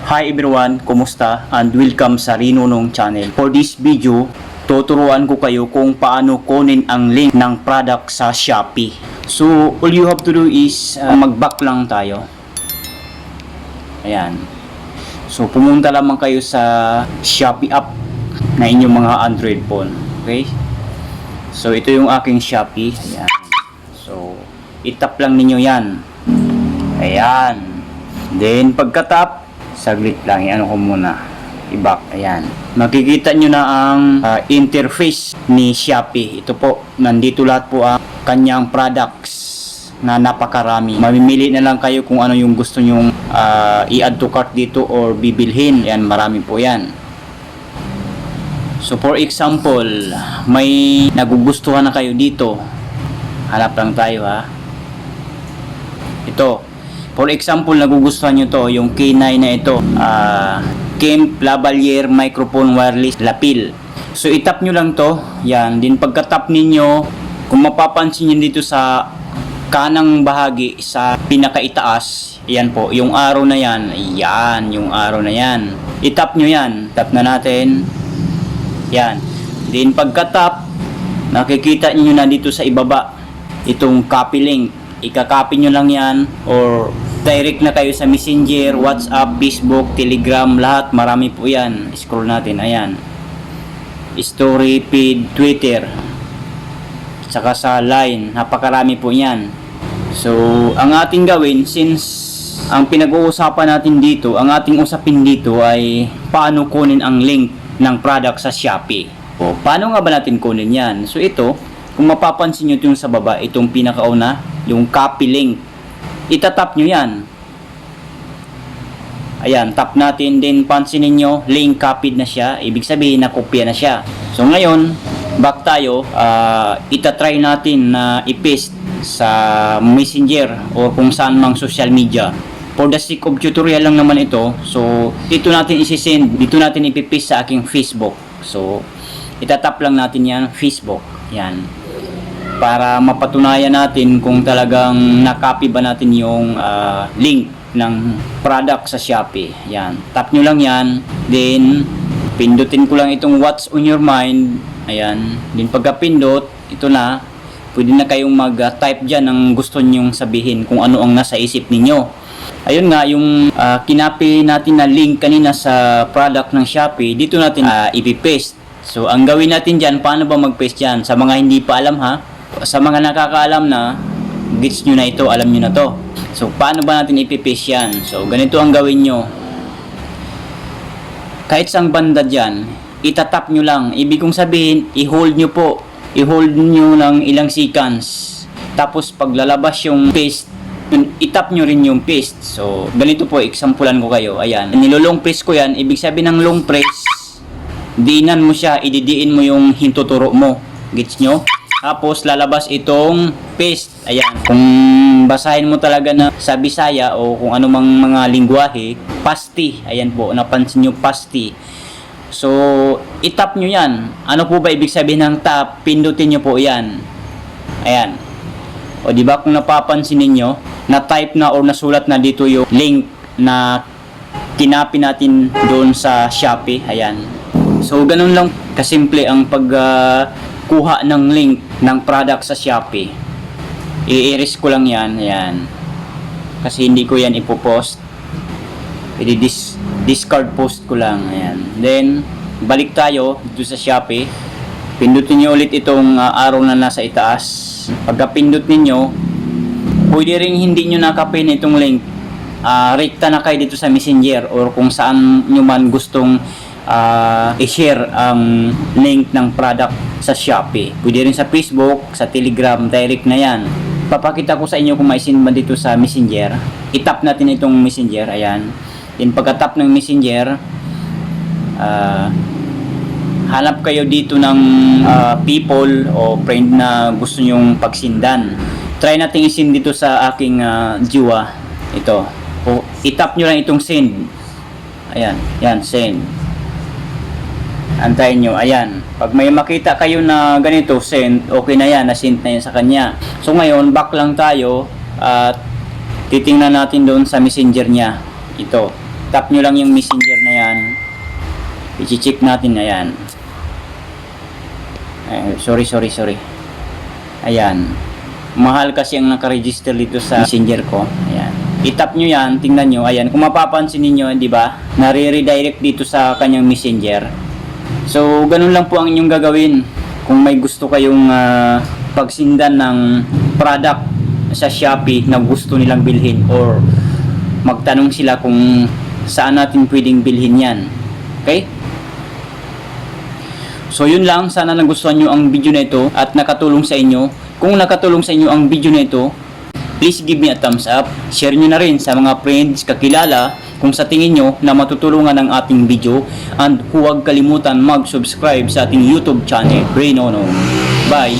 Hi everyone, kumusta? And welcome sa Rinunong channel. For this video, tuturuan ko kayo kung paano kunin ang link ng product sa Shopee. So, all you have to do is mag-back lang tayo. Ayan. So, pumunta lamang kayo sa Shopee app na inyong mga Android phone. Okay? So, ito yung aking Shopee. Ayan. So, itap lang ninyo yan. Ayan. Then, pagka-tap, saglit lang, ano ko muna, i-back, ayan. Makikita nyo na ang interface ni Shopee. Ito po, nandito lahat po ang kanyang products na napakarami. Mamimili na lang kayo kung ano yung gusto nyong i-add to cart dito or bibilhin. Ayan, marami po yan. So for example, may nagugustuhan na kayo dito. Hanap lang tayo ha. Ito. For example, nagugustuhan nyo to, yung K9 na ito, Kemp Lavalier Microphone Wireless Lapel. So, itap nyo lang to, yan. Din pagka-tap ninyo, kung mapapansin nyo dito sa kanang bahagi, sa pinakaitaas, yan po, yung arrow na yan, yan, yung arrow na yan. Itap nyo yan, tap na natin, yan. Din pagka-tap, nakikita nyo na dito sa ibaba, itong copy link. Ika-copy nyo lang yan or direct na kayo sa Messenger, WhatsApp, Facebook, Telegram, lahat, marami po yan. Scroll natin, ayan. Story, feed, Twitter, saka sa Line, napakarami po yan. So, ang ating gawin, since ang pinag-uusapan natin dito, ang ating usapin dito ay paano kunin ang link ng product sa Shopee. O, paano nga ba natin kunin yan? So, ito, kung mapapansin nyo yung sa baba, itong pinakauna, yung copy link. Itatap nyo yan. Ayan, tap natin. Then, pansinin nyo, link copied na siya. Ibig sabihin, nakopya na siya. So, ngayon, back tayo. Itatry natin na i-paste sa Messenger or kung saan mang social media. For the sake of tutorial lang naman ito. So, dito natin isi-send. Dito natin ipipaste sa aking Facebook. So, itatap lang natin yan, Facebook. Yan. Para mapatunayan natin kung talagang na-copy ba natin yung link ng product sa Shopee. Yan. Tap nyo lang yan. Then, pindutin ko lang itong what's on your mind. Ayan. Then, pagka-pindot, ito na. Pwede na kayong mag-type dyan ang gusto nyong sabihin kung ano ang nasa isip ninyo. Ayun nga, yung kinapi natin na link kanina sa product ng Shopee, dito natin ipipaste. So, ang gawin natin dyan, paano ba mag-paste dyan? Sa mga hindi pa alam ha, sa mga nakakaalam na, gets nyo na ito, alam nyo na to. So, paano ba natin ipipaste yan? So, ganito ang gawin nyo. Kahit sang banda dyan, itatap nyo lang. Ibig kong sabihin, i-hold nyo po. I-hold nyo lang ilang seconds. Tapos, pag lalabas yung paste, itap nyo rin yung paste. So, ganito po, examplean ko kayo. Ayan, nilolong press ko yan. Ibig sabihin ng long press, diinan mo siya, ididiin mo yung hintuturo mo. Gets nyo? Tapos, lalabas itong paste. Ayan. Kung basahin mo talaga na sa Bisaya o kung anumang mga lingwahe, pasti. Ayan po, napansin nyo, pasti. So, itap nyo yan. Ano po ba ibig sabihin ng tap? Pindutin nyo po yan. Ayan. O, diba kung napapansin ninyo, na-type na or nasulat na dito yung link na kinapi natin doon sa Shopee. Ayan. So, ganun lang kasimple ang pagkuha ng link ng product sa Shopee. I-erase ko lang yan. Ayan. Kasi hindi ko yan ipopost. I-discard post ko lang. Ayan. Then, balik tayo dito sa Shopee. Pindutin nyo ulit itong arrow na nasa itaas. Pagka pindot ninyo, pwede rin hindi nyo nakapin itong link. Rekta na kayo dito sa Messenger or kung saan nyo man gustong i-share ang link ng product sa Shopee. Pwede rin sa Facebook, sa Telegram, direct na yan. Papakita ko sa inyo kung maisin ba dito sa Messenger. Itap natin itong Messenger, ayan. Then pagka-tap ng Messenger, hanap kayo dito ng people o friend na gusto nyong pagsindan. Try natin i-send dito sa aking jiwa. Ito. O, itap nyo lang itong send. Ayan, yan, send. Antayin nyo, ayan. Pag may makita kayo na ganito, send, okay na yan, na-send na yan sa kanya. So ngayon, back lang tayo at titingnan natin doon sa Messenger niya. Ito. Tap nyo lang yung messenger na yan. I-check natin. Ayan. Sorry. Ayan. Mahal kasi ang nakaregister dito sa messenger ko. Ayan. I-tap nyo yan. Tingnan nyo. Ayan. Kung mapapansin ninyo, di ba? Nare-redirect dito sa kanyang messenger. So, ganun lang po ang inyong gagawin. Kung may gusto kayong pagsindan ng product sa Shopee na gusto nilang bilhin, or magtanong sila kung saan natin pwedeng bilhin yan. Okay? So yun lang, sana nagustuhan nyo ang video na ito at nakatulong sa inyo. Kung nakatulong sa inyo ang video na ito, please give me a thumbs up. Share nyo na rin sa mga friends, kakilala, kung sa tingin nyo na matutulungan ang ating video. And huwag kalimutan mag-subscribe sa ating YouTube channel, Ray Nono. Bye!